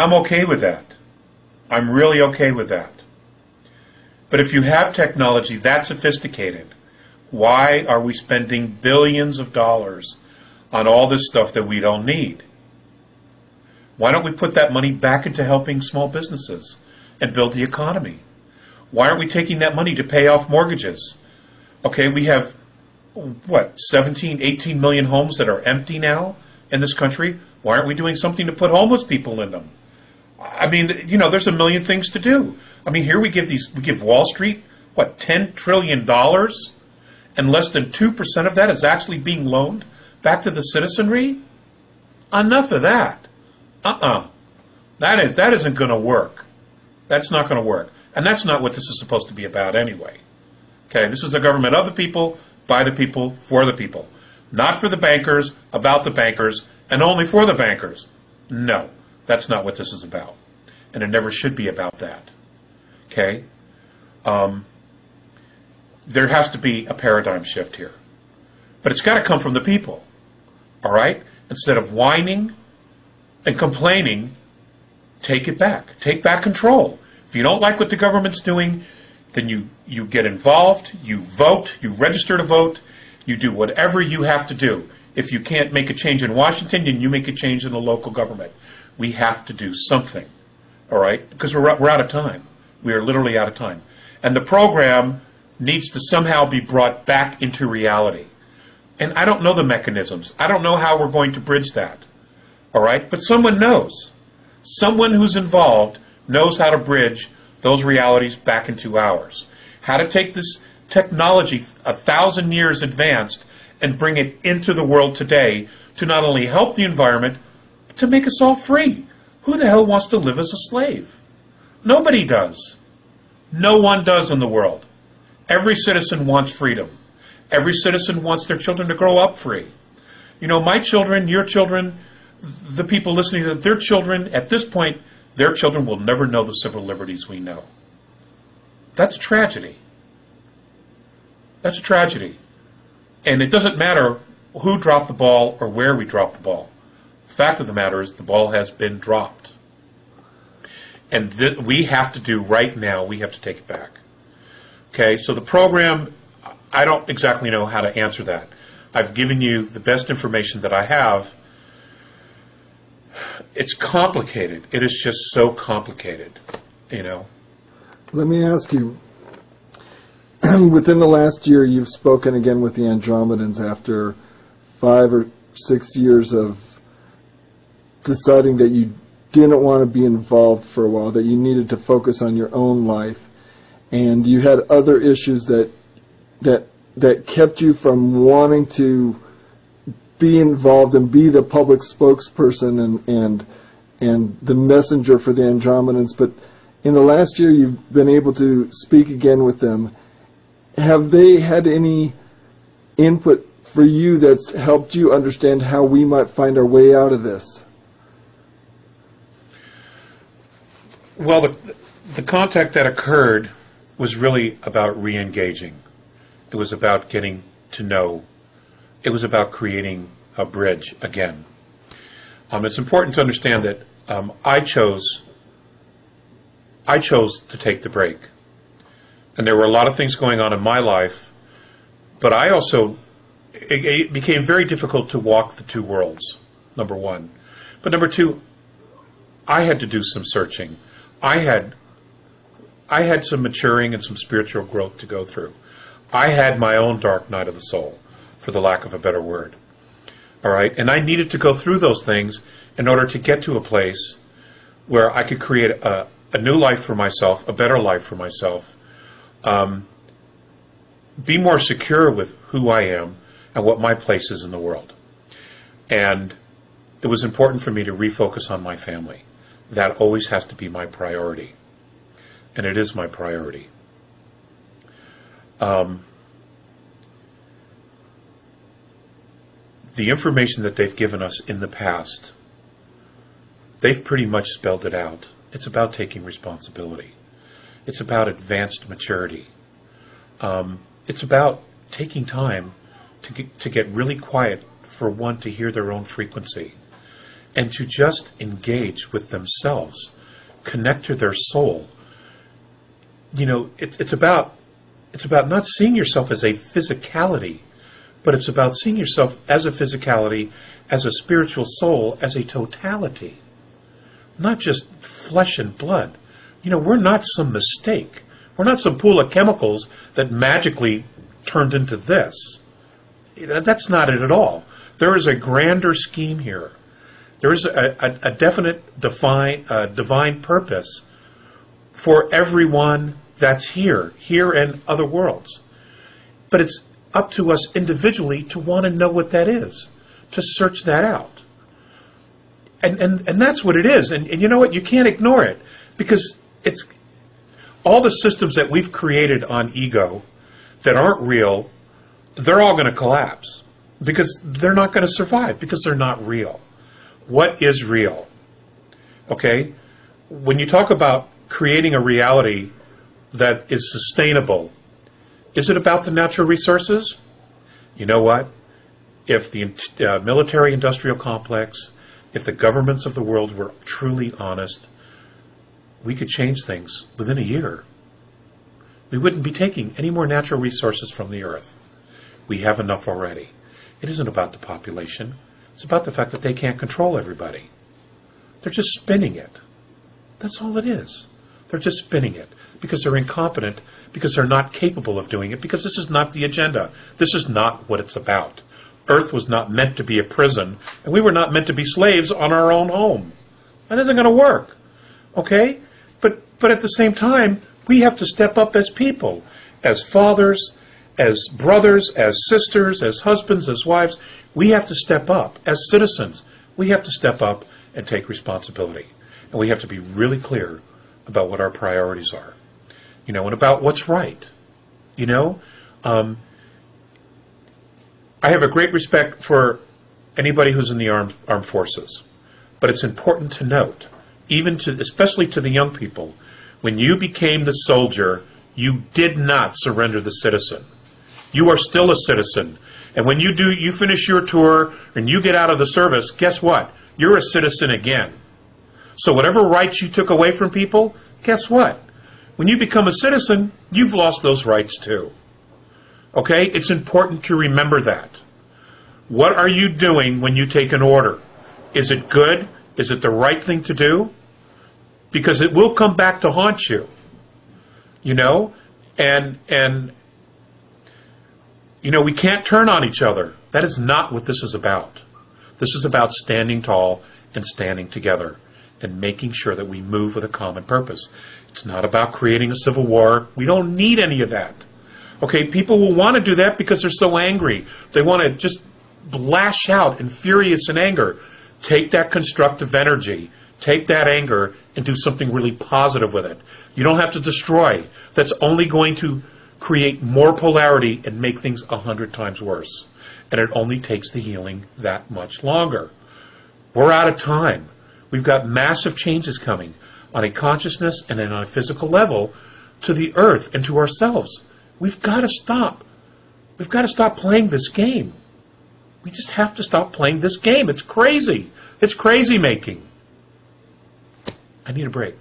I'm okay with that. I'm really okay with that. But if you have technology that sophisticated, why are we spending billions of dollars on all this stuff that we don't need? Why don't we put that money back into helping small businesses and build the economy? Why aren't we taking that money to pay off mortgages? Okay, we have, 17, 18 million homes that are empty now in this country. Why aren't we doing something to put homeless people in them? I mean, there's a million things to do. I mean, here we give Wall Street, $10 trillion, and less than 2% of that is actually being loaned back to the citizenry? Enough of that. That isn't going to work. That's not going to work. And that's not what this is supposed to be about anyway. Okay, this is a government of the people, by the people, for the people. Not for the bankers, about the bankers, and only for the bankers. No, that's not what this is about. And it never should be about that. Okay? There has to be a paradigm shift here. But it's got to come from the people. All right? Instead of whining and complaining, take it back. Take back control. If you don't like what the government's doing, then you get involved, you vote, you register to vote, you do whatever you have to do. If you can't make a change in Washington, then you make a change in the local government. We have to do something, all right? Because we're out of time. We are literally out of time. And the program needs to somehow be brought back into reality. And I don't know the mechanisms. I don't know how we're going to bridge that, all right? But someone knows. Someone who's involved knows how to bridge those realities back into ours. How to take this technology 1,000 years advanced and bring it into the world today to not only help the environment, but to make us all free. Who the hell wants to live as a slave? Nobody does. No one does in the world. Every citizen wants freedom. Every citizen wants their children to grow up free. My children, your children, the people listening to their children, at this point, their children will never know the civil liberties we know. That's a tragedy. That's a tragedy. And it doesn't matter who dropped the ball or where we dropped the ball. The fact of the matter is the ball has been dropped. And we have to do right now, we have to take it back. Okay, so the program, I don't exactly know how to answer that. I've given you the best information that I have. It's complicated. It is just so complicated, Let me ask you, within the last year, you've spoken again with the Andromedans after 5 or 6 years of deciding that you didn't want to be involved for a while, that you needed to focus on your own life, and you had other issues that kept you from wanting to be involved and be the public spokesperson and the messenger for the Andromedans. But in the last year, you've been able to speak again with them. Have they had any input for you that's helped you understand how we might find our way out of this? Well, the contact that occurred was really about re-engaging. It was about getting to know. It was about creating a bridge again. It's important to understand that I chose to take the break. And there were a lot of things going on in my life, but it became very difficult to walk the two worlds, number one. But number two, I had to do some searching. I had some maturing and some spiritual growth to go through. I had my own dark night of the soul, for the lack of a better word. All right? And I needed to go through those things in order to get to a place where I could create a new life for myself, a better life for myself, be more secure with who I am and what my place is in the world. And it was important for me to refocus on my family. That always has to be my priority. And it is my priority. The information that they've given us in the past, they've pretty much spelled it out. It's about taking responsibility. It's about advanced maturity. It's about taking time to get really quiet for one to hear their own frequency and to just engage with themselves, connect to their soul. You know, it's about not seeing yourself as a physicality, but it's about seeing yourself as a physicality, as a spiritual soul, as a totality, not just flesh and blood. You know, we're not some mistake. We're not some pool of chemicals that magically turned into this. That's not it at all. There is a grander scheme here. There is a definite divine purpose for everyone that's here and other worlds. But it's up to us individually to want to know what that is, to search that out. And that's what it is. And you know what? You can't ignore it, because it's all the systems that we've created on ego that aren't real, they're all going to collapse, because they're not going to survive, because they're not real. What is real? Okay? When you talk about creating a reality that is sustainable, is it about the natural resources? You know what? If the military-industrial complex, if the governments of the world were truly honest, we could change things within a year. We wouldn't be taking any more natural resources from the earth. We have enough already. It isn't about the population. It's about the fact that they can't control everybody. They're just spinning it. That's all it is. They're just spinning it because they're incompetent, because they're not capable of doing it, because this is not the agenda. This is not what it's about. Earth was not meant to be a prison, and we were not meant to be slaves on our own home. That isn't going to work. Okay? But at the same time, we have to step up as people, as fathers, as brothers, as sisters, as husbands, as wives. We have to step up. As citizens, we have to step up and take responsibility. And we have to be really clear about what our priorities are, you know, and about what's right. You know, I have a great respect for anybody who's in the armed forces, but it's important to note, especially to the young people, when you became the soldier, you did not surrender the citizen. You are still a citizen. And when you finish your tour and you get out of the service, guess what? You're a citizen again. So whatever rights you took away from people, guess what? When you become a citizen, you've lost those rights too. Okay? It's important to remember that. What are you doing when you take an order? Is it good? Is it the right thing to do? Because it will come back to haunt you. You know? And you know, we can't turn on each other. That is not what this is about. This is about standing tall and standing together and making sure that we move with a common purpose. It's not about creating a civil war. We don't need any of that. Okay, people will want to do that because they're so angry. They want to just lash out in furious and anger. Take that constructive energy, take that anger, and do something really positive with it. You don't have to destroy. That's only going to create more polarity and make things 100 times worse. And it only takes the healing that much longer. We're out of time. We've got massive changes coming on a consciousness and on a physical level to the earth and to ourselves. We've got to stop. We've got to stop playing this game. We just have to stop playing this game. It's crazy. It's crazy making. I need a break.